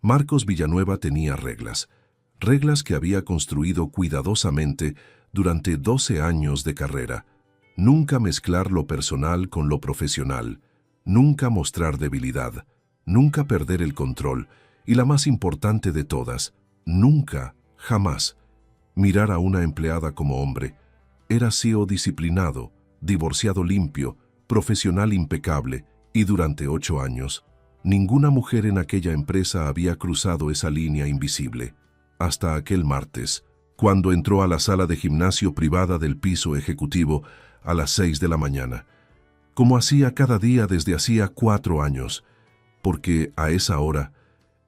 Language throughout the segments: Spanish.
Marcos Villanueva tenía reglas, reglas que había construido cuidadosamente durante 12 años de carrera. Nunca mezclar lo personal con lo profesional, nunca mostrar debilidad, nunca perder el control y la más importante de todas, nunca, jamás, mirar a una empleada como hombre. Era CEO disciplinado, divorciado limpio, profesional impecable y durante 8 años, ninguna mujer en aquella empresa había cruzado esa línea invisible, hasta aquel martes, cuando entró a la sala de gimnasio privada del piso ejecutivo a las 6 de la mañana, como hacía cada día desde hacía 4 años, porque a esa hora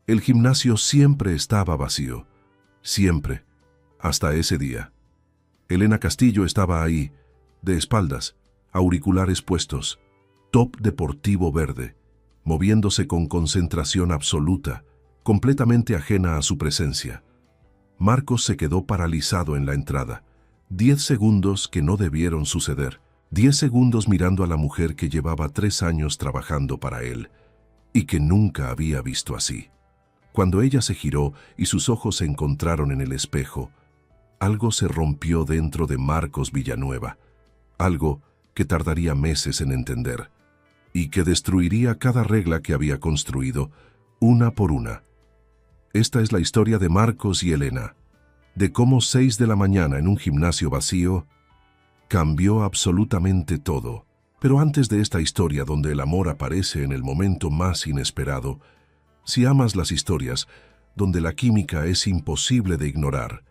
el gimnasio siempre estaba vacío, siempre, hasta ese día. Elena Castillo estaba ahí, de espaldas, auriculares puestos, top deportivo verde, moviéndose con concentración absoluta, completamente ajena a su presencia. Marcos se quedó paralizado en la entrada. 10 segundos que no debieron suceder. 10 segundos mirando a la mujer que llevaba 3 años trabajando para él y que nunca había visto así. Cuando ella se giró y sus ojos se encontraron en el espejo, algo se rompió dentro de Marcos Villanueva, algo que tardaría meses en entender y que destruiría cada regla que había construido, una por una. Esta es la historia de Marcos y Elena, de cómo 6 de la mañana en un gimnasio vacío cambió absolutamente todo. Pero antes de esta historia donde el amor aparece en el momento más inesperado, si amas las historias donde la química es imposible de ignorar,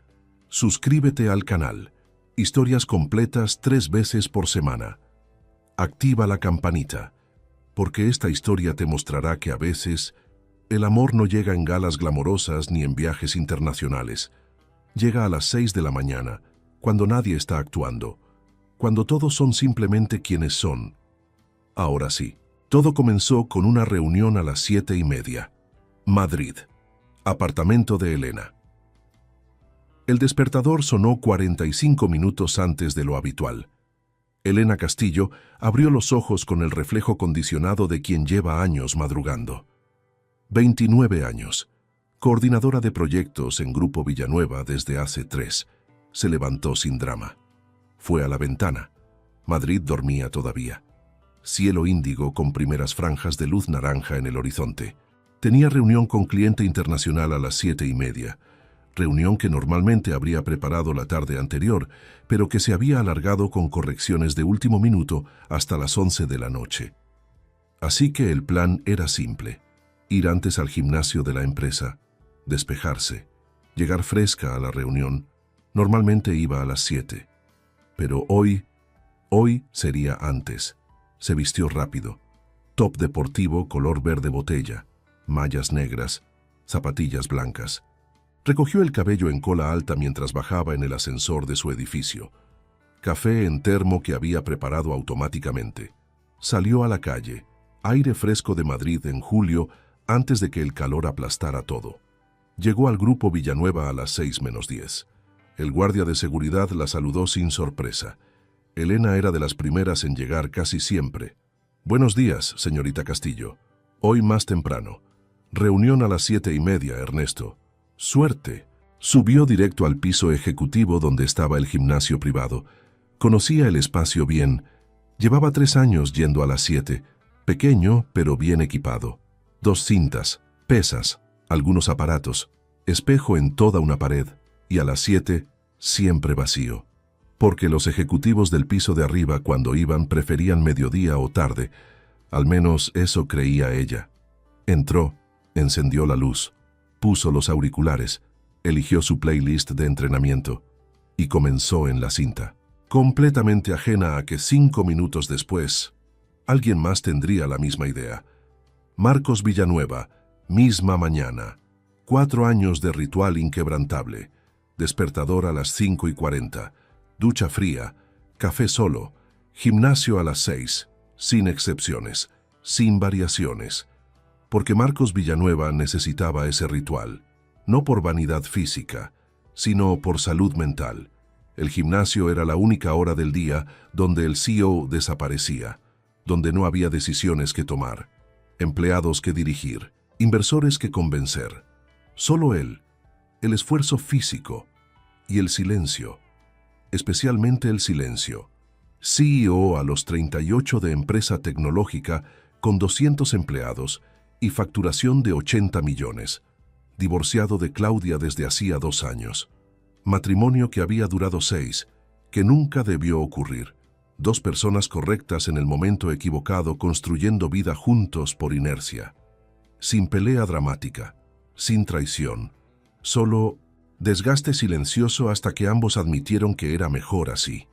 suscríbete al canal. Historias completas 3 veces por semana. Activa la campanita, porque esta historia te mostrará que a veces el amor no llega en galas glamorosas ni en viajes internacionales. Llega a las 6 de la mañana, cuando nadie está actuando, cuando todos son simplemente quienes son. Ahora sí, todo comenzó con una reunión a las 7:30. Madrid. Apartamento de Elena. El despertador sonó 45 minutos antes de lo habitual. Elena Castillo abrió los ojos con el reflejo condicionado de quien lleva años madrugando. 29 años. Coordinadora de proyectos en Grupo Villanueva desde hace 3. Se levantó sin drama. Fue a la ventana. Madrid dormía todavía. Cielo índigo con primeras franjas de luz naranja en el horizonte. Tenía reunión con cliente internacional a las 7:30. Reunión que normalmente habría preparado la tarde anterior, pero que se había alargado con correcciones de último minuto hasta las 11 de la noche. Así que el plan era simple: ir antes al gimnasio de la empresa, despejarse, llegar fresca a la reunión. Normalmente iba a las 7. Pero hoy sería antes. Se vistió rápido. Top deportivo color verde botella, mallas negras, zapatillas blancas. Recogió el cabello en cola alta mientras bajaba en el ascensor de su edificio. Café en termo que había preparado automáticamente. Salió a la calle. Aire fresco de Madrid en julio, antes de que el calor aplastara todo. Llegó al Grupo Villanueva a las 6:10. El guardia de seguridad la saludó sin sorpresa. Elena era de las primeras en llegar casi siempre. «Buenos días, señorita Castillo. Hoy más temprano. Reunión a las 7:30, Ernesto». «Suerte». Subió directo al piso ejecutivo donde estaba el gimnasio privado. Conocía el espacio bien. Llevaba 3 años yendo a las 7. Pequeño, pero bien equipado. 2 cintas, pesas, algunos aparatos, espejo en toda una pared, y a las 7, siempre vacío. Porque los ejecutivos del piso de arriba cuando iban preferían mediodía o tarde, al menos eso creía ella. Entró, encendió la luz, puso los auriculares, eligió su playlist de entrenamiento y comenzó en la cinta, completamente ajena a que 5 minutos después, alguien más tendría la misma idea. Marcos Villanueva, misma mañana, 4 años de ritual inquebrantable, despertador a las 5:40, ducha fría, café solo, gimnasio a las 6, sin excepciones, sin variaciones. Porque Marcos Villanueva necesitaba ese ritual, no por vanidad física, sino por salud mental. El gimnasio era la única hora del día donde el CEO desaparecía, donde no había decisiones que tomar, empleados que dirigir, inversores que convencer, Solo él, el esfuerzo físico y el silencio, especialmente el silencio. CEO a los 38 de empresa tecnológica con 200 empleados y facturación de 80 millones. Divorciado de Claudia desde hacía 2 años. Matrimonio que había durado 6, que nunca debió ocurrir. 2 personas correctas en el momento equivocado construyendo vida juntos por inercia. Sin pelea dramática, sin traición, solo desgaste silencioso hasta que ambos admitieron que era mejor así.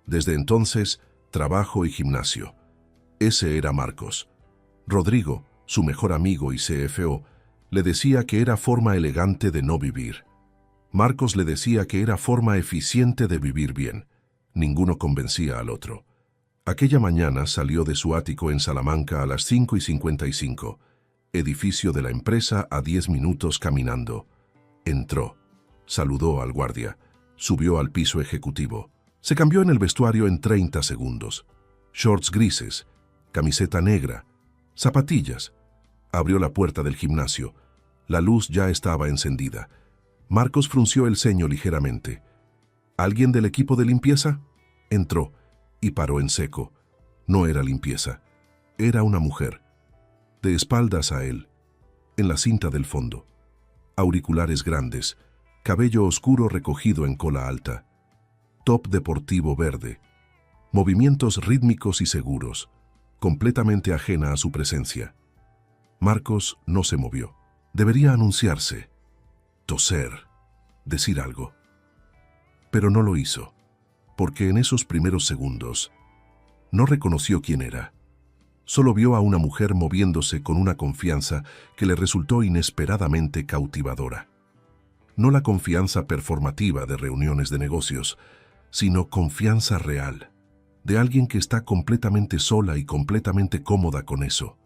Desde entonces, trabajo y gimnasio. Ese era Marcos. Rodrigo, su mejor amigo y CFO, le decía que era forma elegante de no vivir. Marcos le decía que era forma eficiente de vivir bien. Ninguno convencía al otro. Aquella mañana salió de su ático en Salamanca a las 5:55, edificio de la empresa a 10 minutos caminando. Entró, saludó al guardia, subió al piso ejecutivo. Se cambió en el vestuario en 30 segundos. Shorts grises, camiseta negra, zapatillas. Abrió la puerta del gimnasio. La luz ya estaba encendida. Marcos frunció el ceño ligeramente. ¿Alguien del equipo de limpieza? Entró y paró en seco. No era limpieza. Era una mujer. De espaldas a él, en la cinta del fondo. Auriculares grandes, cabello oscuro recogido en cola alta. Top deportivo verde. Movimientos rítmicos y seguros, completamente ajena a su presencia. Marcos no se movió. Debería anunciarse, toser, decir algo. Pero no lo hizo, porque en esos primeros segundos no reconoció quién era. Solo vio a una mujer moviéndose con una confianza que le resultó inesperadamente cautivadora. No la confianza performativa de reuniones de negocios, sino confianza real, de alguien que está completamente sola y completamente cómoda con eso.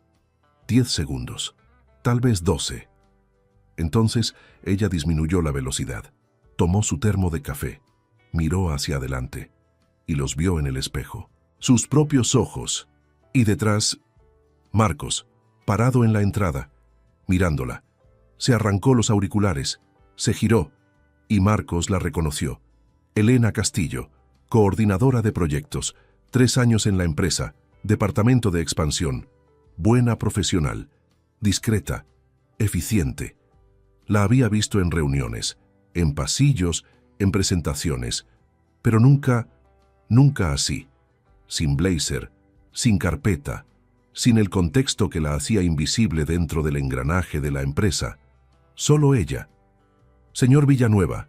10 segundos, tal vez 12. Entonces ella disminuyó la velocidad, tomó su termo de café, miró hacia adelante y los vio en el espejo. Sus propios ojos. Y detrás, Marcos, parado en la entrada, mirándola. Se arrancó los auriculares, se giró y Marcos la reconoció. Elena Castillo, coordinadora de proyectos, 3 años en la empresa, departamento de expansión. Buena profesional, discreta, eficiente. La había visto en reuniones, en pasillos, en presentaciones, pero nunca así, sin blazer, sin carpeta, sin el contexto que la hacía invisible dentro del engranaje de la empresa. Solo ella. Señor Villanueva,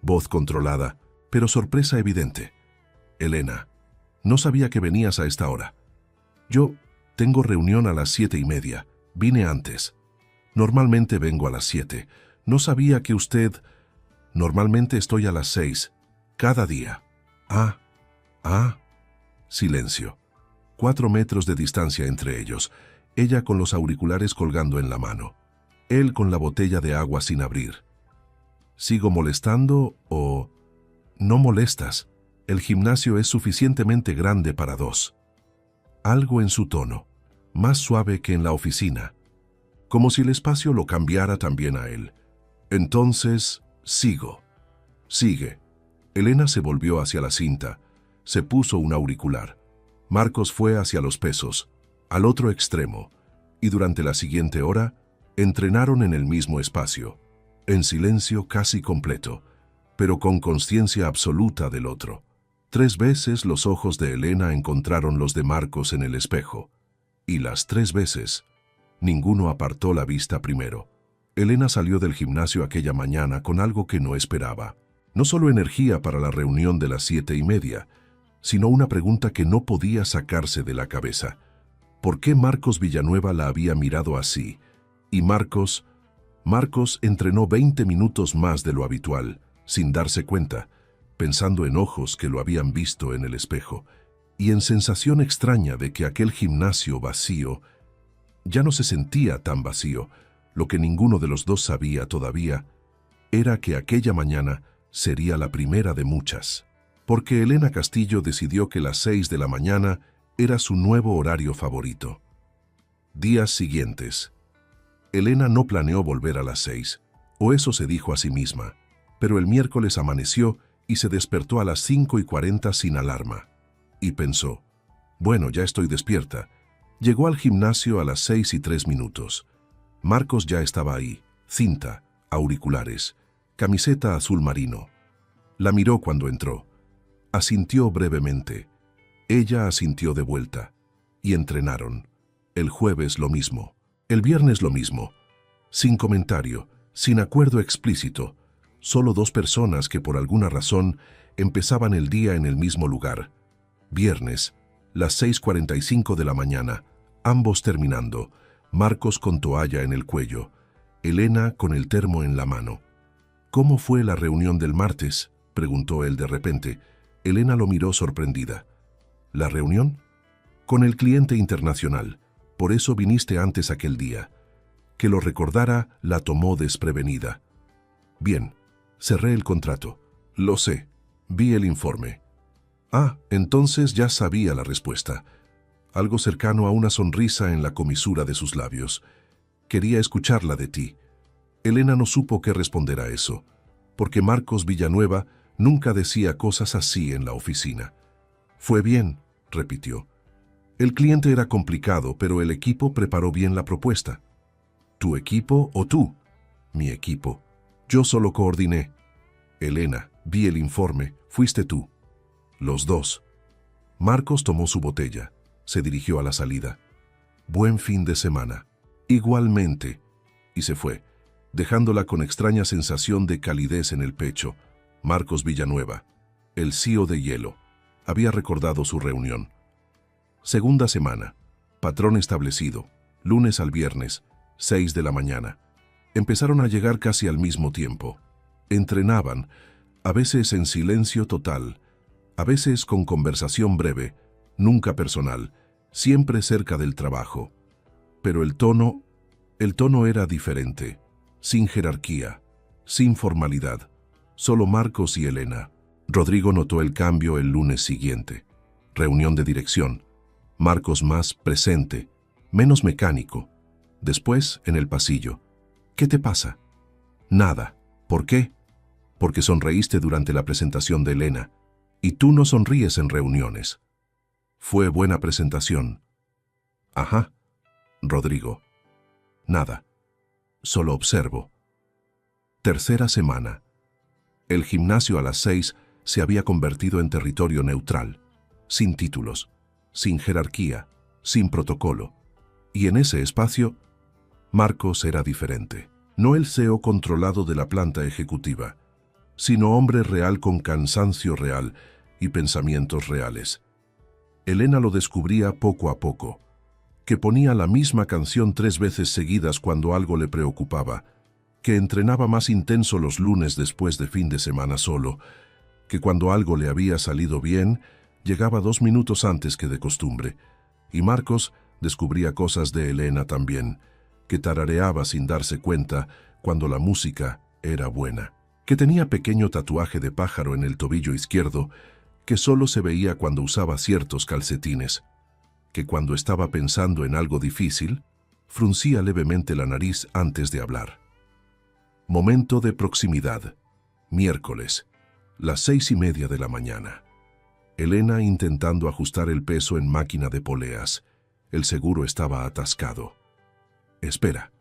voz controlada, pero sorpresa evidente. Elena, no sabía que venías a esta hora. Yo tengo reunión a las 7:30. Vine antes. Normalmente vengo a las 7. No sabía que usted... Normalmente estoy a las 6. Cada día. Silencio. 4 metros de distancia entre ellos. Ella con los auriculares colgando en la mano. Él con la botella de agua sin abrir. ¿Sigo molestando o...? No molestas. El gimnasio es suficientemente grande para 2. Algo en su tono, más suave que en la oficina, como si el espacio lo cambiara también a él. Entonces, sigo. Sigue. Elena se volvió hacia la cinta, se puso un auricular. Marcos fue hacia los pesos, al otro extremo, y durante la siguiente hora, entrenaron en el mismo espacio, en silencio casi completo, pero con consciencia absoluta del otro. 3 veces los ojos de Elena encontraron los de Marcos en el espejo, y las 3 veces, ninguno apartó la vista primero. Elena salió del gimnasio aquella mañana con algo que no esperaba. No solo energía para la reunión de las 7:30, sino una pregunta que no podía sacarse de la cabeza. ¿Por qué Marcos Villanueva la había mirado así? Y Marcos entrenó 20 minutos más de lo habitual, sin darse cuenta, pensando en ojos que lo habían visto en el espejo, y en sensación extraña de que aquel gimnasio vacío ya no se sentía tan vacío. Lo que ninguno de los dos sabía todavía era que aquella mañana sería la primera de muchas, porque Elena Castillo decidió que las 6 de la mañana era su nuevo horario favorito. Días siguientes. Elena no planeó volver a las 6. O eso se dijo a sí misma. Pero el miércoles amaneció y se despertó a las 5:40 sin alarma. Y pensó, bueno, ya estoy despierta. Llegó al gimnasio a las 6:03. Marcos ya estaba ahí, cinta, auriculares, camiseta azul marino. La miró cuando entró. Asintió brevemente. Ella asintió de vuelta. Y entrenaron. El jueves lo mismo. El viernes lo mismo. Sin comentario, sin acuerdo explícito. Solo dos personas que por alguna razón empezaban el día en el mismo lugar. Viernes, las 6:45 de la mañana, ambos terminando. Marcos con toalla en el cuello. Elena con el termo en la mano. ¿Cómo fue la reunión del martes?, preguntó él de repente. Elena lo miró sorprendida. ¿La reunión? Con el cliente internacional. Por eso viniste antes aquel día. Que lo recordara la tomó desprevenida. Bien, cerré el contrato. Lo sé. Vi el informe. Ah, entonces ya sabía la respuesta. Algo cercano a una sonrisa en la comisura de sus labios. Quería escucharla de ti. Elena no supo qué responder a eso, porque Marcos Villanueva nunca decía cosas así en la oficina. Fue bien, repitió. El cliente era complicado, pero el equipo preparó bien la propuesta. ¿Tu equipo o tú? Mi equipo. Yo solo coordiné. Elena, vi el informe, fuiste tú. Los dos. Marcos tomó su botella. Se dirigió a la salida. Buen fin de semana. Igualmente. Y se fue, dejándola con extraña sensación de calidez en el pecho. Marcos Villanueva, el CEO de Hielo, había recordado su reunión. Segunda semana. Patrón establecido. Lunes al viernes, 6 de la mañana. Empezaron a llegar casi al mismo tiempo. Entrenaban, a veces en silencio total, a veces con conversación breve, nunca personal, siempre cerca del trabajo. Pero el tono era diferente, sin jerarquía, sin formalidad, solo Marcos y Elena. Rodrigo notó el cambio el lunes siguiente. Reunión de dirección. Marcos más presente, menos mecánico. Después, en el pasillo. ¿Qué te pasa? Nada. ¿Por qué? Porque sonreíste durante la presentación de Elena, y tú no sonríes en reuniones. Fue buena presentación. Ajá. Rodrigo. Nada. Solo observo. Tercera semana. El gimnasio a las 6 se había convertido en territorio neutral, sin títulos, sin jerarquía, sin protocolo. Y en ese espacio, Marcos era diferente. No el CEO controlado de la planta ejecutiva, sino hombre real con cansancio real y pensamientos reales. Elena lo descubría poco a poco, que ponía la misma canción 3 veces seguidas cuando algo le preocupaba, que entrenaba más intenso los lunes después de fin de semana solo, que cuando algo le había salido bien, llegaba 2 minutos antes que de costumbre, y Marcos descubría cosas de Elena también, que tarareaba sin darse cuenta cuando la música era buena, que tenía pequeño tatuaje de pájaro en el tobillo izquierdo, que solo se veía cuando usaba ciertos calcetines, que cuando estaba pensando en algo difícil, fruncía levemente la nariz antes de hablar. Momento de proximidad. Miércoles, las 6:30 de la mañana. Elena intentando ajustar el peso en máquina de poleas. El seguro estaba atascado. Espera.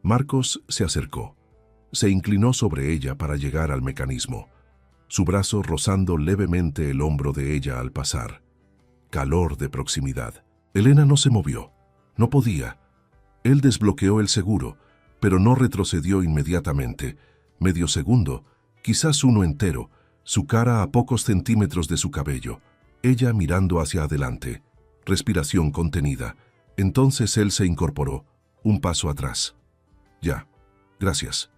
Marcos se acercó. Se inclinó sobre ella para llegar al mecanismo, su brazo rozando levemente el hombro de ella al pasar. Calor de proximidad. Elena no se movió. No podía. Él desbloqueó el seguro, pero no retrocedió inmediatamente. Medio segundo, quizás uno entero, su cara a pocos centímetros de su cabello, ella mirando hacia adelante, respiración contenida. Entonces él se incorporó, un paso atrás. Ya, gracias.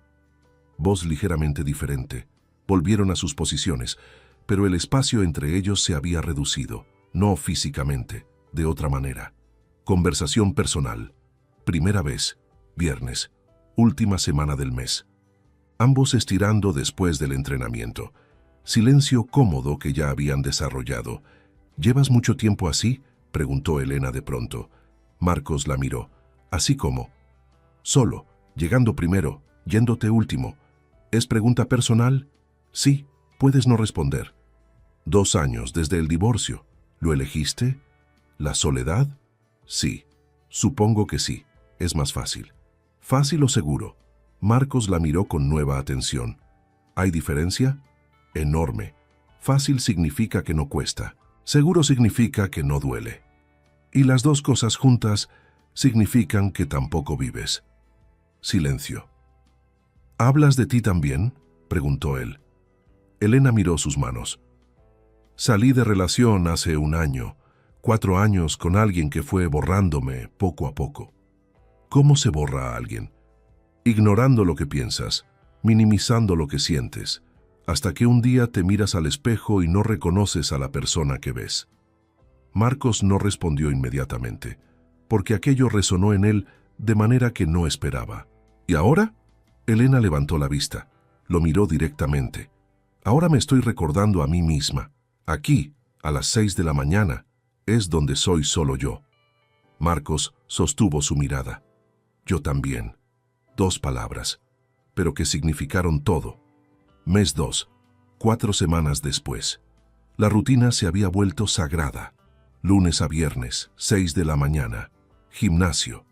Voz ligeramente diferente. Volvieron a sus posiciones, pero el espacio entre ellos se había reducido, no físicamente, de otra manera. Conversación personal. Primera vez, viernes, última semana del mes. Ambos estirando después del entrenamiento. Silencio cómodo que ya habían desarrollado. ¿Llevas mucho tiempo así?, preguntó Elena de pronto. Marcos la miró. Así como. Solo, llegando primero, Yéndote último. ¿Es pregunta personal? Sí, puedes no responder. 2 años desde el divorcio. ¿Lo elegiste? ¿La soledad? Sí, supongo que sí. Es más fácil. ¿Fácil o seguro? Marcos la miró con nueva atención. ¿Hay diferencia? Enorme. Fácil significa que no cuesta. Seguro significa que no duele. Y las dos cosas juntas significan que tampoco vives. Silencio. ¿Hablas de ti también?, preguntó él. Elena miró sus manos. Salí de relación hace 1 año, 4 años con alguien que fue borrándome poco a poco. ¿Cómo se borra a alguien? Ignorando lo que piensas, minimizando lo que sientes, hasta que un día te miras al espejo y no reconoces a la persona que ves. Marcos no respondió inmediatamente, porque aquello resonó en él de manera que no esperaba. ¿Y ahora? Elena levantó la vista, lo miró directamente. Ahora me estoy recordando a mí misma. Aquí, a las 6 de la mañana, es donde soy solo yo. Marcos sostuvo su mirada. Yo también. 2 palabras, pero que significaron todo. Mes 2, 4 semanas después. La rutina se había vuelto sagrada. Lunes a viernes, 6 de la mañana. Gimnasio.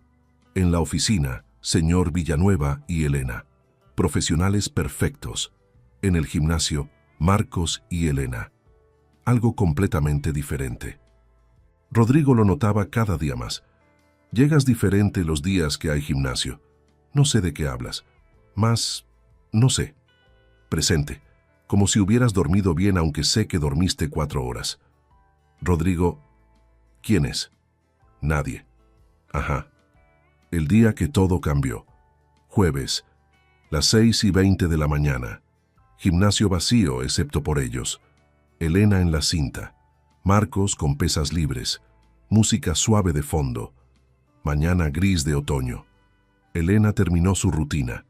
En la oficina, señor Villanueva y Elena. Profesionales perfectos. En el gimnasio, Marcos y Elena. Algo completamente diferente. Rodrigo lo notaba cada día más. Llegas diferente los días que hay gimnasio. No sé de qué hablas. Más, no sé. Presente. Como si hubieras dormido bien aunque sé que dormiste 4 horas. Rodrigo, ¿quién es? Nadie. Ajá. El día que todo cambió. Jueves, las 6:20 de la mañana. Gimnasio vacío excepto por ellos. Elena en la cinta. Marcos con pesas libres. Música suave de fondo. Mañana gris de otoño. Elena terminó su rutina.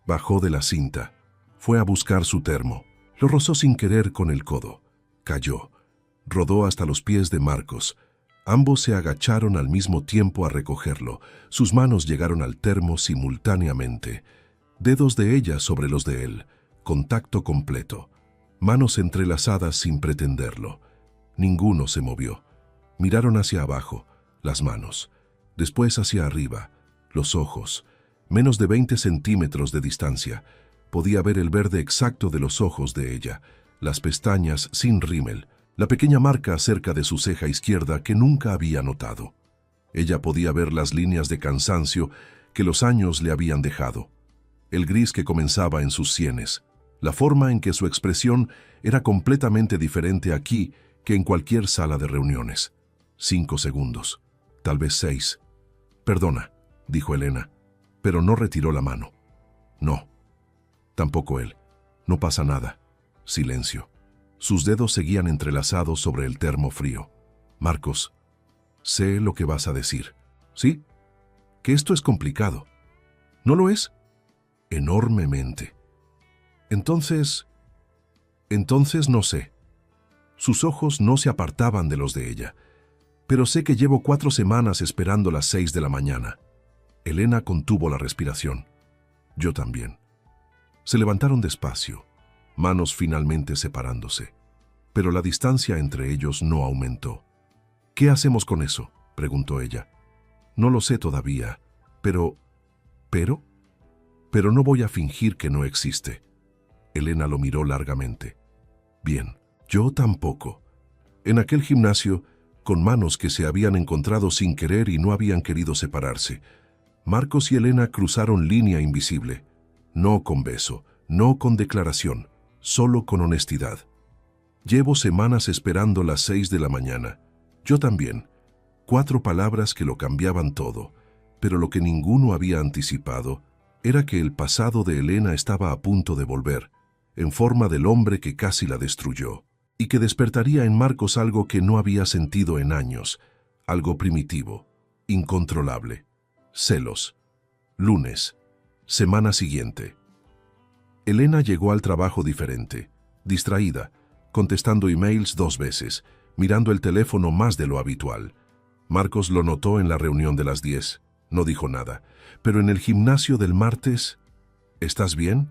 Bajó de la cinta. Fue a buscar su termo. Lo rozó sin querer con el codo. Cayó. Rodó hasta los pies de Marcos. Ambos se agacharon al mismo tiempo a recogerlo. Sus manos llegaron al termo simultáneamente. Dedos de ella sobre los de él. Contacto completo. Manos entrelazadas sin pretenderlo. Ninguno se movió. Miraron hacia abajo, las manos. Después hacia arriba, los ojos. Menos de 20 centímetros de distancia. Podía ver el verde exacto de los ojos de ella, las pestañas sin rímel, la pequeña marca cerca de su ceja izquierda que nunca había notado. Ella podía ver las líneas de cansancio que los años le habían dejado, el gris que comenzaba en sus sienes, la forma en que su expresión era completamente diferente aquí que en cualquier sala de reuniones. 5 segundos, tal vez 6. Perdona, dijo Elena, pero no retiró la mano. No. Tampoco él. No pasa nada. Silencio. Sus dedos seguían entrelazados sobre el termo frío. Marcos, sé lo que vas a decir. ¿Sí? Que esto es complicado. ¿No lo es? Enormemente. Entonces no sé. Sus ojos no se apartaban de los de ella. Pero sé que llevo 4 semanas esperando las 6 de la mañana. Elena contuvo la respiración. Yo también. Se levantaron despacio, manos finalmente separándose. Pero la distancia entre ellos no aumentó. ¿Qué hacemos con eso?, preguntó ella. No lo sé todavía, pero no voy a fingir que no existe. Elena lo miró largamente. Bien, yo tampoco. En aquel gimnasio, con manos que se habían encontrado sin querer y no habían querido separarse, Marcos y Elena cruzaron línea invisible. No con beso, no con declaración, solo con honestidad. Llevo semanas esperando las 6 de la mañana. Yo también. 4 palabras que lo cambiaban todo, pero lo que ninguno había anticipado era que el pasado de Elena estaba a punto de volver, en forma del hombre que casi la destruyó, y que despertaría en Marcos algo que no había sentido en años, algo primitivo, incontrolable. Celos. Lunes. Semana siguiente. Elena llegó al trabajo diferente, distraída, contestando emails 2 veces, mirando el teléfono más de lo habitual. Marcos lo notó en la reunión de las 10. No dijo nada, pero en el gimnasio del martes, ¿Estás bien?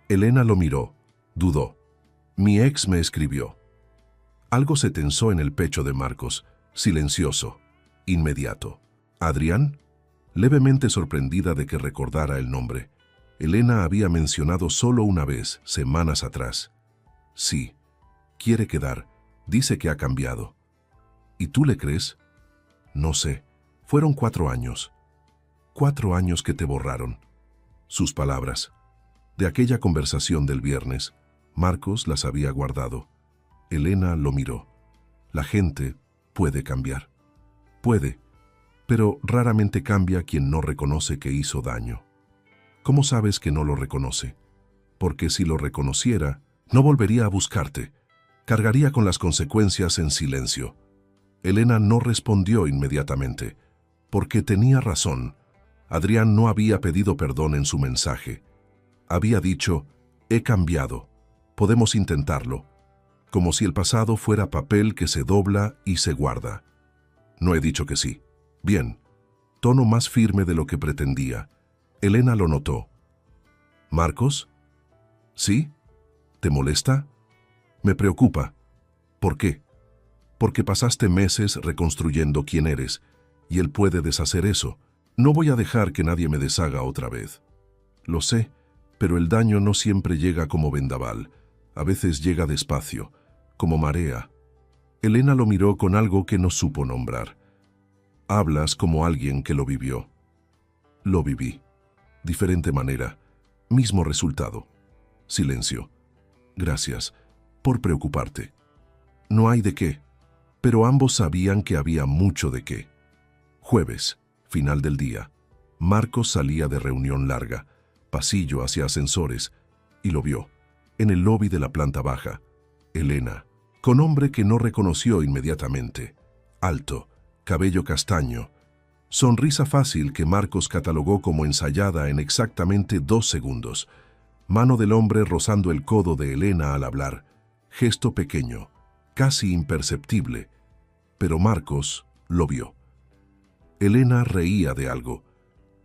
Elena lo miró. Dudó. Mi ex me escribió. Algo se tensó en el pecho de Marcos, silencioso, inmediato. ¿Adrián? Levemente sorprendida de que recordara el nombre. Elena había mencionado solo una vez, semanas atrás. Sí, quiere quedar. Dice que ha cambiado. ¿Y tú le crees? No sé. Fueron 4 años. 4 años que te borraron. Sus palabras. De aquella conversación del viernes, Marcos las había guardado. Elena lo miró. La gente puede cambiar. Puede, pero raramente cambia quien no reconoce que hizo daño. ¿Cómo sabes que no lo reconoce? Porque si lo reconociera, no volvería a buscarte. Cargaría con las consecuencias en silencio. Elena no respondió inmediatamente, porque tenía razón. Adrián no había pedido perdón en su mensaje. Había dicho, he cambiado, podemos intentarlo, como si el pasado fuera papel que se dobla y se guarda. No he dicho que sí. Bien. Tono más firme de lo que pretendía. Elena lo notó. ¿Marcos? ¿Sí? ¿Te molesta? Me preocupa. ¿Por qué? Porque pasaste meses reconstruyendo quién eres, y él puede deshacer eso. No voy a dejar que nadie me deshaga otra vez. Lo sé, pero el daño no siempre llega como vendaval. A veces llega despacio, como marea. Elena lo miró con algo que no supo nombrar. Hablas como alguien que lo vivió. Lo viví. Diferente manera. Mismo resultado. Silencio. Gracias por preocuparte. No hay de qué. Pero ambos sabían que había mucho de qué. Jueves, final del día. Marcos salía de reunión larga, pasillo hacia ascensores, y lo vio, en el lobby de la planta baja. Elena, con hombre que no reconoció inmediatamente. Alto, cabello castaño. Sonrisa fácil que Marcos catalogó como ensayada en exactamente 2 segundos. Mano del hombre rozando el codo de Elena al hablar. Gesto pequeño, casi imperceptible, pero Marcos lo vio. Elena reía de algo,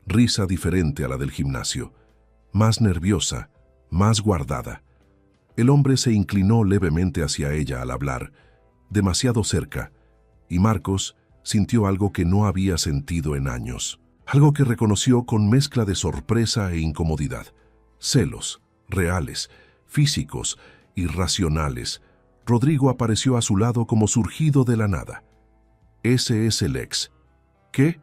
risa diferente a la del gimnasio, más nerviosa, más guardada. El hombre se inclinó levemente hacia ella al hablar, demasiado cerca, y Marcos sintió algo que no había sentido en años, algo que reconoció con mezcla de sorpresa e incomodidad. Celos, reales, físicos, irracionales. Rodrigo apareció a su lado como surgido de la nada. Ese es el ex. ¿Qué?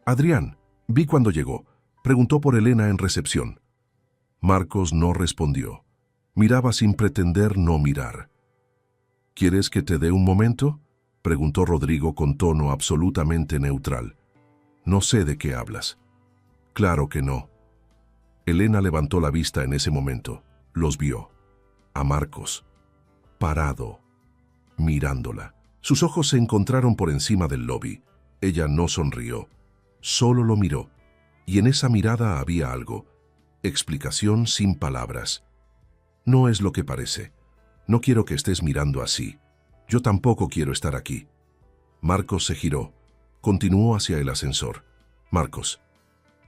Adrián, vi cuando llegó. Preguntó por Elena en recepción. Marcos no respondió. Miraba sin pretender no mirar. ¿Quieres que te dé un momento?, preguntó Rodrigo con tono absolutamente neutral. No sé de qué hablas. Claro que no. Elena levantó la vista en ese momento. Los vio. A Marcos. Parado. Mirándola. Sus ojos se encontraron por encima del lobby. Ella no sonrió. Solo lo miró. Y en esa mirada había algo. Explicación sin palabras. No es lo que parece. No quiero que estés mirando así. Yo tampoco quiero estar aquí. Marcos se giró. Continuó hacia el ascensor. Marcos.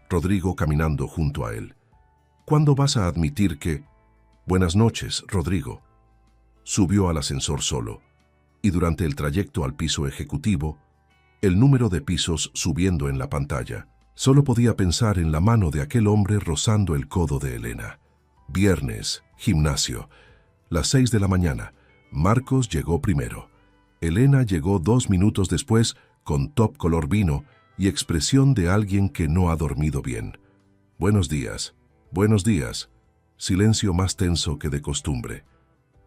Rodrigo caminando junto a él. ¿Cuándo vas a admitir que...? Buenas noches, Rodrigo. Subió al ascensor solo. Y durante el trayecto al piso ejecutivo, el número de pisos subiendo en la pantalla, solo podía pensar en la mano de aquel hombre rozando el codo de Elena. Viernes, gimnasio. Las 6 de la mañana. Marcos llegó primero. Elena llegó 2 minutos después con top color vino y expresión de alguien que no ha dormido bien. Buenos días. Buenos días. Silencio más tenso que de costumbre.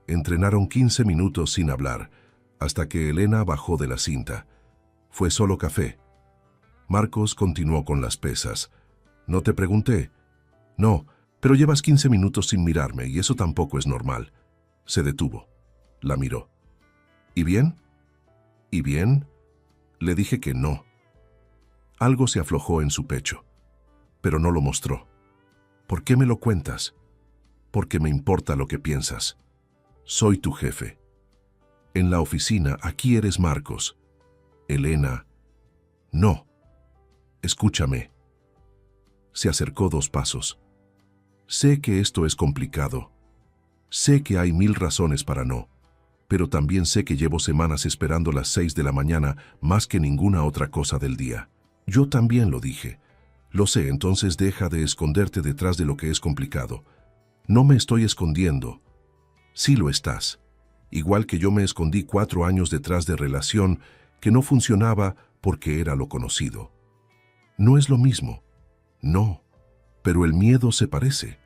Entrenaron 15 minutos sin hablar, hasta que Elena bajó de la cinta. Fue solo café. Marcos continuó con las pesas. No te pregunté. No, pero llevas 15 minutos sin mirarme y eso tampoco es normal. Se detuvo. La miró. ¿Y bien? ¿Y bien? Le dije que no. Algo se aflojó en su pecho, pero no lo mostró. ¿Por qué me lo cuentas? Porque me importa lo que piensas. Soy tu jefe. En la oficina, aquí eres Marcos. Elena. No. Escúchame. Se acercó 2 pasos. Sé que esto es complicado. Sé que hay 1000 razones para no. Pero también sé que llevo semanas esperando las 6 de la mañana más que ninguna otra cosa del día. Yo también lo dije. Lo sé, entonces deja de esconderte detrás de lo que es complicado. No me estoy escondiendo. Sí lo estás. Igual que yo me escondí 4 años detrás de relación que no funcionaba porque era lo conocido. No es lo mismo. No. Pero el miedo se parece.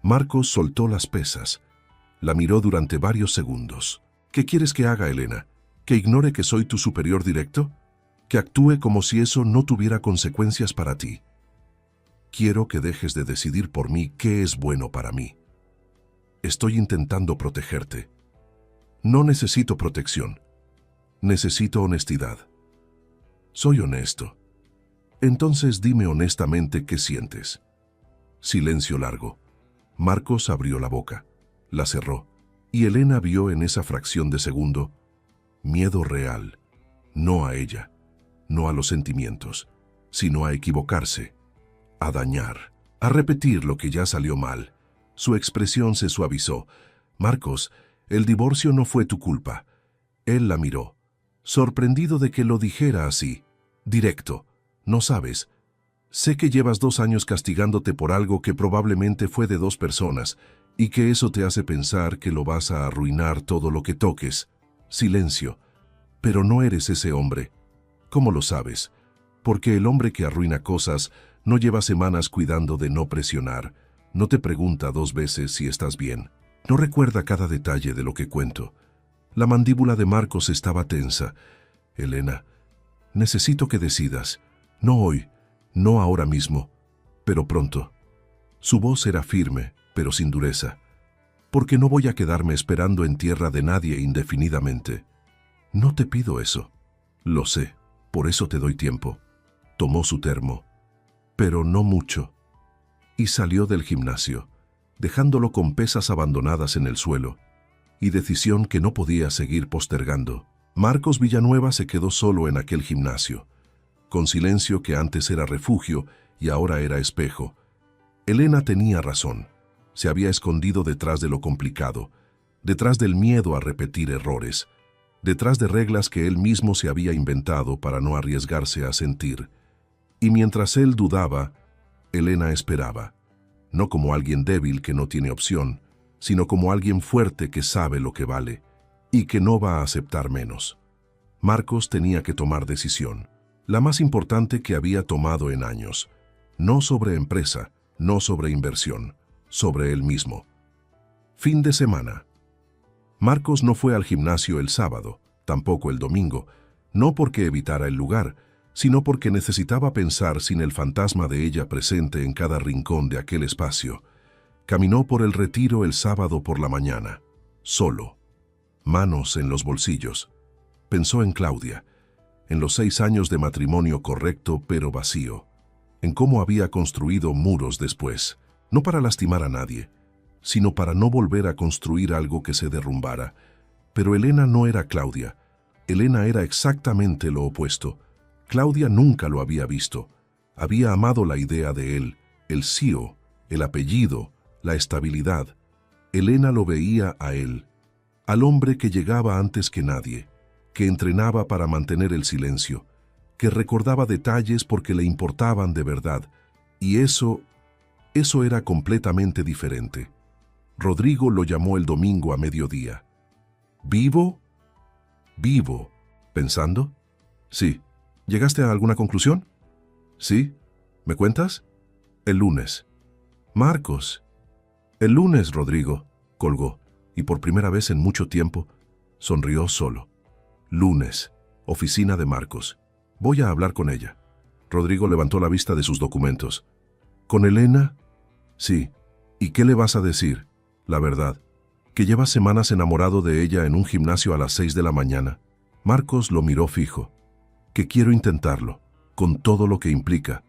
Marcos soltó las pesas. La miró durante varios segundos. ¿Qué quieres que haga, Elena? ¿Que ignore que soy tu superior directo? ¿Que actúe como si eso no tuviera consecuencias para ti? Quiero que dejes de decidir por mí qué es bueno para mí. Estoy intentando protegerte. No necesito protección. Necesito honestidad. Soy honesto. Entonces dime honestamente qué sientes. Silencio largo. Marcos abrió la boca. La cerró, y Elena vio en esa fracción de segundo miedo real, no a ella, no a los sentimientos, sino a equivocarse, a dañar, a repetir lo que ya salió mal. Su expresión se suavizó. Marcos, el divorcio no fue tu culpa. Él la miró, sorprendido de que lo dijera así, directo. No sabes. Sé que llevas 2 años castigándote por algo que probablemente fue de 2 personas, y que eso te hace pensar que lo vas a arruinar todo lo que toques. Silencio. Pero no eres ese hombre. ¿Cómo lo sabes? Porque el hombre que arruina cosas no lleva semanas cuidando de no presionar, no te pregunta 2 veces si estás bien, no recuerda cada detalle de lo que cuento. La mandíbula de Marcos estaba tensa. Elena, necesito que decidas. No hoy, no ahora mismo, pero pronto. Su voz era firme, pero sin dureza. Porque no voy a quedarme esperando en tierra de nadie indefinidamente. No te pido eso. Lo sé, por eso te doy tiempo. Tomó su termo. Pero no mucho. Y salió del gimnasio, dejándolo con pesas abandonadas en el suelo, y decisión que no podía seguir postergando. Marcos Villanueva se quedó solo en aquel gimnasio, con silencio que antes era refugio y ahora era espejo. Elena tenía razón. Se había escondido detrás de lo complicado, detrás del miedo a repetir errores, detrás de reglas que él mismo se había inventado para no arriesgarse a sentir. Y mientras él dudaba, Elena esperaba, no como alguien débil que no tiene opción, sino como alguien fuerte que sabe lo que vale y que no va a aceptar menos. Marcos tenía que tomar decisión, la más importante que había tomado en años, no sobre empresa, no sobre inversión, sobre él mismo. Fin de semana. Marcos no fue al gimnasio el sábado, tampoco el domingo, no porque evitara el lugar, sino porque necesitaba pensar sin el fantasma de ella presente en cada rincón de aquel espacio. Caminó por el retiro el sábado por la mañana, solo, manos en los bolsillos. Pensó en Claudia, en los 6 años de matrimonio correcto pero vacío, en cómo había construido muros después, no para lastimar a nadie, sino para no volver a construir algo que se derrumbara. Pero Elena no era Claudia. Elena era exactamente lo opuesto. Claudia nunca lo había visto. Había amado la idea de él, el CEO, el apellido, la estabilidad. Elena lo veía a él, al hombre que llegaba antes que nadie, que entrenaba para mantener el silencio, que recordaba detalles porque le importaban de verdad, y eso era completamente diferente. Rodrigo lo llamó el domingo a mediodía. ¿Vivo? ¿Vivo? ¿Pensando? Sí. ¿Llegaste a alguna conclusión? Sí. ¿Me cuentas? El lunes. Marcos. El lunes, Rodrigo, colgó, y por primera vez en mucho tiempo, sonrió solo. Lunes. Oficina de Marcos. Voy a hablar con ella. Rodrigo levantó la vista de sus documentos. ¿Con Elena? Sí. ¿Y qué le vas a decir? La verdad, que llevas semanas enamorado de ella en un gimnasio a las 6 de la mañana. Marcos lo miró fijo. Que quiero intentarlo, con todo lo que implica.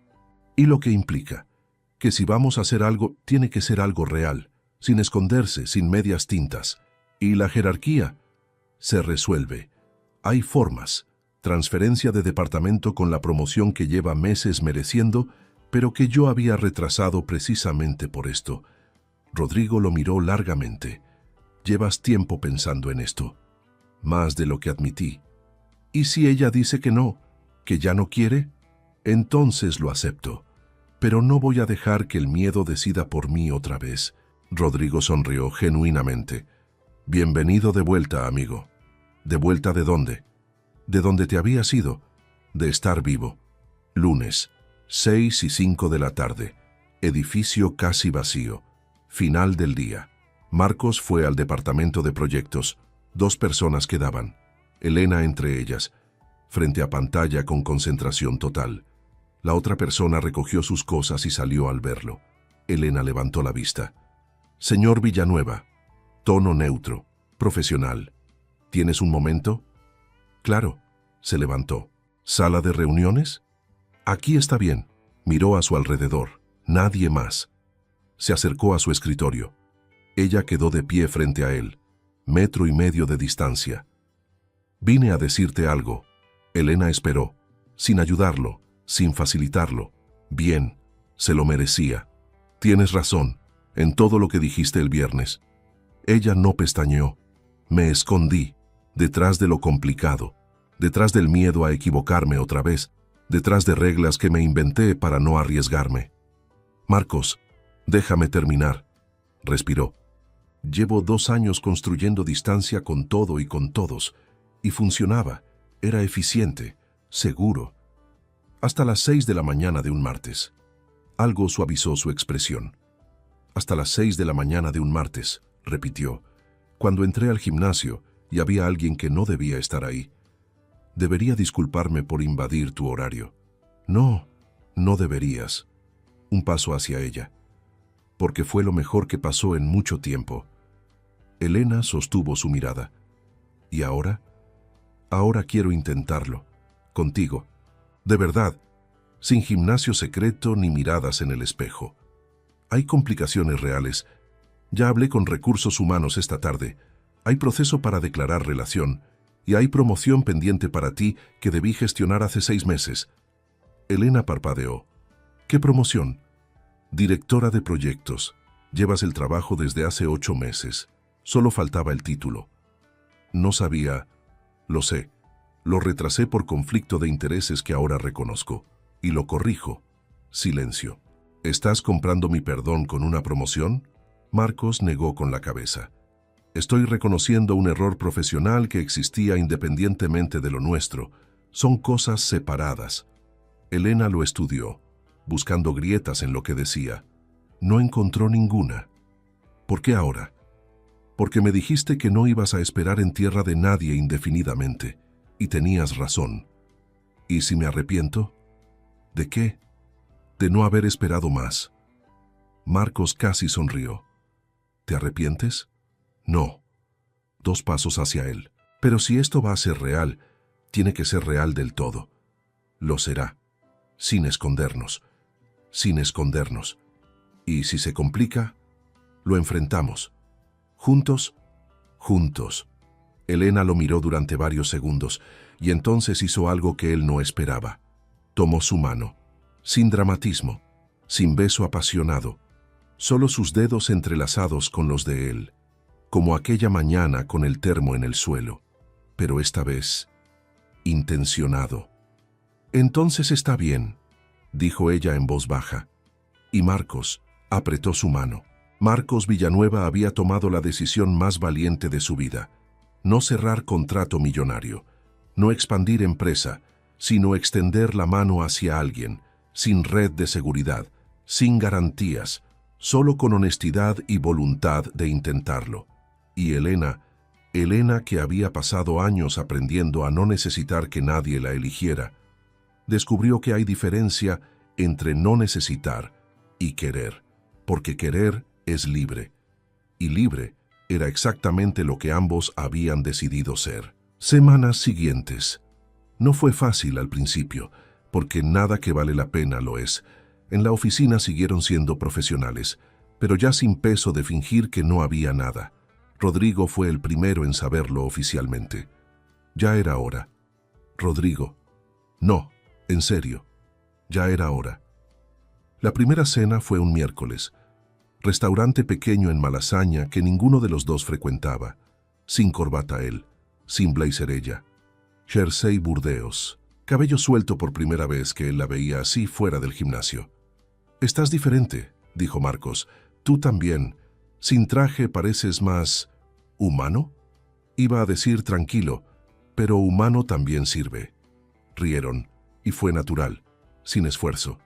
Y lo que implica, que si vamos a hacer algo, tiene que ser algo real, sin esconderse, sin medias tintas. Y la jerarquía se resuelve. Hay formas. Transferencia de departamento con la promoción que lleva meses mereciendo, pero que yo había retrasado precisamente por esto. Rodrigo lo miró largamente. Llevas tiempo pensando en esto, más de lo que admití. ¿Y si ella dice que no, que ya no quiere? Entonces lo acepto, pero no voy a dejar que el miedo decida por mí otra vez. Rodrigo sonrió genuinamente. Bienvenido de vuelta, amigo. ¿De vuelta de dónde? De donde te habías ido, de estar vivo. Lunes, 6:05 de la tarde. Edificio casi vacío. Final del día. Marcos fue al departamento de proyectos. 2 personas quedaban, Elena entre ellas, frente a pantalla con concentración total. La otra persona recogió sus cosas y salió al verlo. Elena levantó la vista. Señor Villanueva. Tono neutro, profesional. ¿Tienes un momento? Claro. Se levantó. ¿Sala de reuniones? Aquí está bien. Miró a su alrededor. Nadie más. Se acercó a su escritorio. Ella quedó de pie frente a él, 1,5 metros de distancia. Vine a decirte algo. Elena esperó, sin ayudarlo, sin facilitarlo. Bien, se lo merecía. Tienes razón, en todo lo que dijiste el viernes. Ella no pestañeó. Me escondí, detrás de lo complicado, detrás del miedo a equivocarme otra vez, detrás de reglas que me inventé para no arriesgarme. Marcos, déjame terminar. Respiró. Llevo 2 años construyendo distancia con todo y con todos, y funcionaba, era eficiente, seguro. Hasta las 6 de la mañana de un martes. Algo suavizó su expresión. Hasta las 6 de la mañana de un martes, repitió, cuando entré al gimnasio y había alguien que no debía estar ahí. Debería disculparme por invadir tu horario. No, no deberías. Un paso hacia ella. Porque fue lo mejor que pasó en mucho tiempo. Elena sostuvo su mirada. ¿Y ahora? Ahora quiero intentarlo. Contigo. De verdad. Sin gimnasio secreto ni miradas en el espejo. Hay complicaciones reales. Ya hablé con recursos humanos esta tarde. Hay proceso para declarar relación. Y hay promoción pendiente para ti que debí gestionar hace 6 meses. Elena parpadeó. ¿Qué promoción? Directora de proyectos. Llevas el trabajo desde hace 8 meses. Solo faltaba el título. No sabía. Lo sé. Lo retrasé por conflicto de intereses que ahora reconozco. Y lo corrijo. Silencio. ¿Estás comprando mi perdón con una promoción? Marcos negó con la cabeza. Estoy reconociendo un error profesional que existía independientemente de lo nuestro. Son cosas separadas. Elena lo estudió, buscando grietas en lo que decía. No encontró ninguna. ¿Por qué ahora? Porque me dijiste que no ibas a esperar en tierra de nadie indefinidamente, y tenías razón. ¿Y si me arrepiento? ¿De qué? De no haber esperado más. Marcos casi sonrió. ¿Te arrepientes? No. 2 pasos hacia él. Pero si esto va a ser real, tiene que ser real del todo. Lo será. Sin escondernos. Sin escondernos. Y si se complica, lo enfrentamos. ¿Juntos? Juntos. Elena lo miró durante varios segundos y entonces hizo algo que él no esperaba. Tomó su mano. Sin dramatismo. Sin beso apasionado. Solo sus dedos entrelazados con los de él. Como aquella mañana con el termo en el suelo. Pero esta vez, intencionado. Entonces está bien, dijo ella en voz baja. Y Marcos apretó su mano. Marcos Villanueva había tomado la decisión más valiente de su vida. No cerrar contrato millonario, no expandir empresa, sino extender la mano hacia alguien, sin red de seguridad, sin garantías, solo con honestidad y voluntad de intentarlo. Y Elena que había pasado años aprendiendo a no necesitar que nadie la eligiera, descubrió que hay diferencia entre no necesitar y querer, porque querer es libre, y libre era exactamente lo que ambos habían decidido ser. Semanas siguientes. No fue fácil al principio, porque nada que vale la pena lo es. En la oficina siguieron siendo profesionales, pero ya sin peso de fingir que no había nada. Rodrigo fue el primero en saberlo oficialmente. Ya era hora. Rodrigo. No, en serio. Ya era hora. La primera cena fue un miércoles. Restaurante pequeño en Malasaña que ninguno de los dos frecuentaba. Sin corbata él, sin blazer ella. Jersey Burdeos. Cabello suelto por primera vez que él la veía así fuera del gimnasio. «Estás diferente», dijo Marcos. «Tú también. Sin traje pareces más... ¿humano?» Iba a decir tranquilo, pero humano también sirve. Rieron, y fue natural, sin esfuerzo.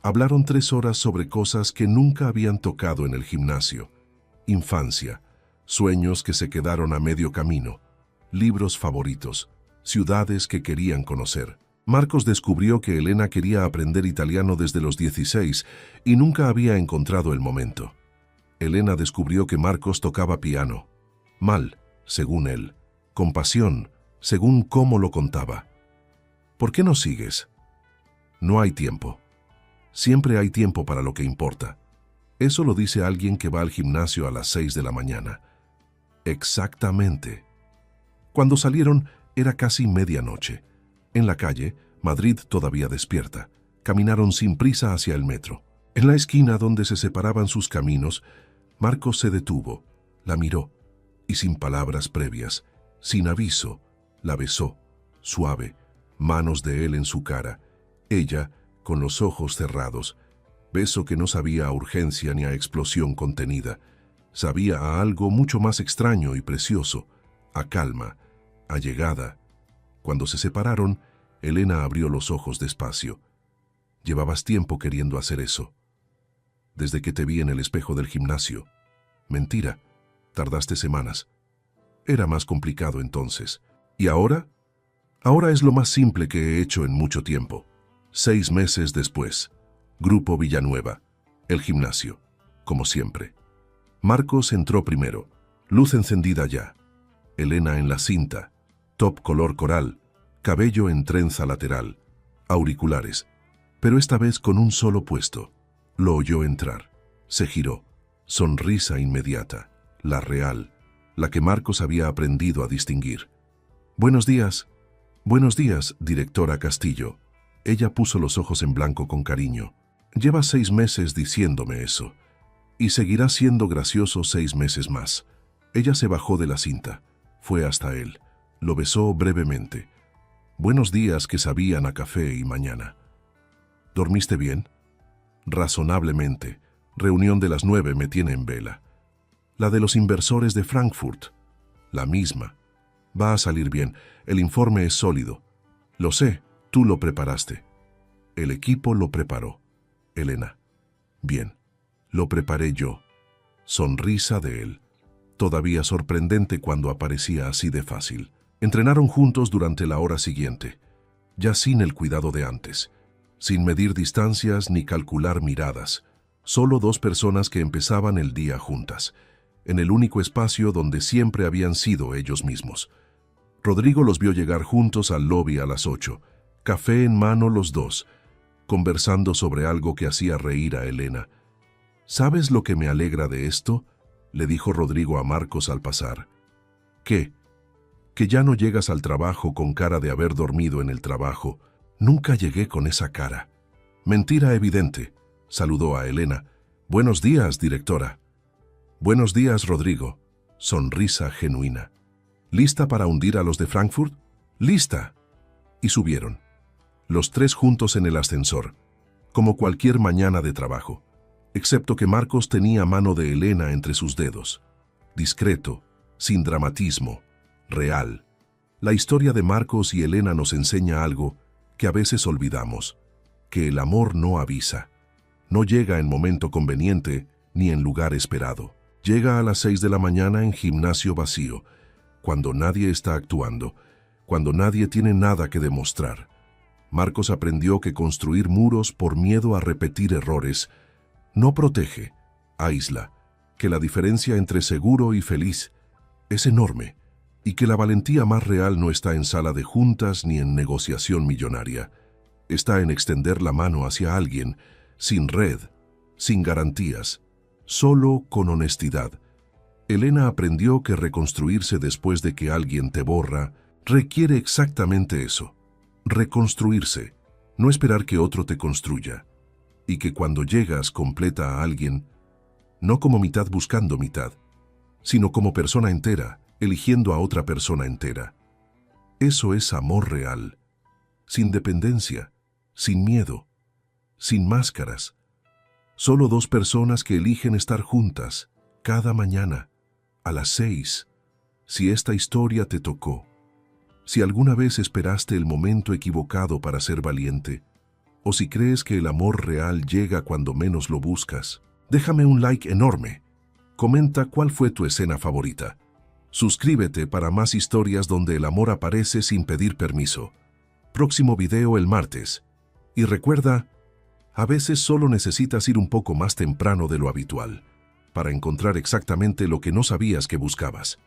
Hablaron 3 horas sobre cosas que nunca habían tocado en el gimnasio. Infancia, sueños que se quedaron a medio camino, libros favoritos, ciudades que querían conocer. Marcos descubrió que Elena quería aprender italiano desde los 16 y nunca había encontrado el momento. Elena descubrió que Marcos tocaba piano. Mal, según él. Con pasión, según cómo lo contaba. ¿Por qué no sigues? No hay tiempo. Siempre hay tiempo para lo que importa. Eso lo dice alguien que va al gimnasio a las 6 de la mañana. Exactamente. Cuando salieron era casi medianoche. En la calle, Madrid todavía despierta. Caminaron sin prisa hacia el metro. En la esquina donde se separaban sus caminos, Marcos se detuvo, la miró y sin palabras previas, sin aviso, la besó, suave, manos de él en su cara, ella con los ojos cerrados, beso que no sabía a urgencia ni a explosión contenida, sabía a algo mucho más extraño y precioso, a calma, a llegada. Cuando se separaron, Elena abrió los ojos despacio. Llevabas tiempo queriendo hacer eso. Desde que te vi en el espejo del gimnasio. Mentira, tardaste semanas. Era más complicado entonces. ¿Y ahora? Ahora es lo más simple que he hecho en mucho tiempo. 6 meses después. Grupo Villanueva. El gimnasio. Como siempre. Marcos entró primero. Luz encendida ya. Elena en la cinta. Top color coral. Cabello en trenza lateral. Auriculares. Pero esta vez con un solo puesto. Lo oyó entrar. Se giró. Sonrisa inmediata. La real. La que Marcos había aprendido a distinguir. Buenos días, directora Castillo. Ella puso los ojos en blanco con cariño. Lleva 6 meses diciéndome eso. Y seguirá siendo gracioso 6 meses más. Ella se bajó de la cinta. Fue hasta él. Lo besó brevemente. Buenos días que sabían a café y mañana. ¿Dormiste bien? Razonablemente. Reunión de las 9 me tiene en vela. La de los inversores de Frankfurt. La misma. Va a salir bien. El informe es sólido. Lo sé, tú lo preparaste. El equipo lo preparó. Elena. Bien. Lo preparé yo. Sonrisa de él. Todavía sorprendente cuando aparecía así de fácil. Entrenaron juntos durante la hora siguiente. Ya sin el cuidado de antes. Sin medir distancias ni calcular miradas. Solo 2 personas que empezaban el día juntas. En el único espacio donde siempre habían sido ellos mismos. Rodrigo los vio llegar juntos al lobby a las 8, café en mano los dos, conversando sobre algo que hacía reír a Elena. ¿Sabes lo que me alegra de esto?, le dijo Rodrigo a Marcos al pasar. ¿Qué? Que ya no llegas al trabajo con cara de haber dormido en el trabajo. Nunca llegué con esa cara. Mentira evidente, saludó a Elena. Buenos días, directora. Buenos días, Rodrigo. Sonrisa genuina. ¿Lista para hundir a los de Frankfurt? ¡Lista! Y subieron. Los 3 juntos en el ascensor, como cualquier mañana de trabajo, excepto que Marcos tenía mano de Elena entre sus dedos. Discreto, sin dramatismo, real. La historia de Marcos y Elena nos enseña algo que a veces olvidamos, que el amor no avisa. No llega en momento conveniente ni en lugar esperado. Llega a las 6 de la mañana en gimnasio vacío, cuando nadie está actuando, cuando nadie tiene nada que demostrar. Marcos aprendió que construir muros por miedo a repetir errores no protege, aísla, que la diferencia entre seguro y feliz es enorme y que la valentía más real no está en sala de juntas ni en negociación millonaria. Está en extender la mano hacia alguien, sin red, sin garantías, solo con honestidad. Elena aprendió que reconstruirse después de que alguien te borra requiere exactamente eso. Reconstruirse, no esperar que otro te construya. y que cuando llegas completa a alguien, no como mitad buscando mitad, sino como persona entera, eligiendo a otra persona entera. Eso es amor real, sin dependencia, sin miedo, sin máscaras. Solo dos personas que eligen estar juntas, cada mañana, a las 6. Si esta historia te tocó, si alguna vez esperaste el momento equivocado para ser valiente, o si crees que el amor real llega cuando menos lo buscas, déjame un like enorme. Comenta cuál fue tu escena favorita. Suscríbete para más historias donde el amor aparece sin pedir permiso. Próximo video el martes. Y recuerda, a veces solo necesitas ir un poco más temprano de lo habitual para encontrar exactamente lo que no sabías que buscabas.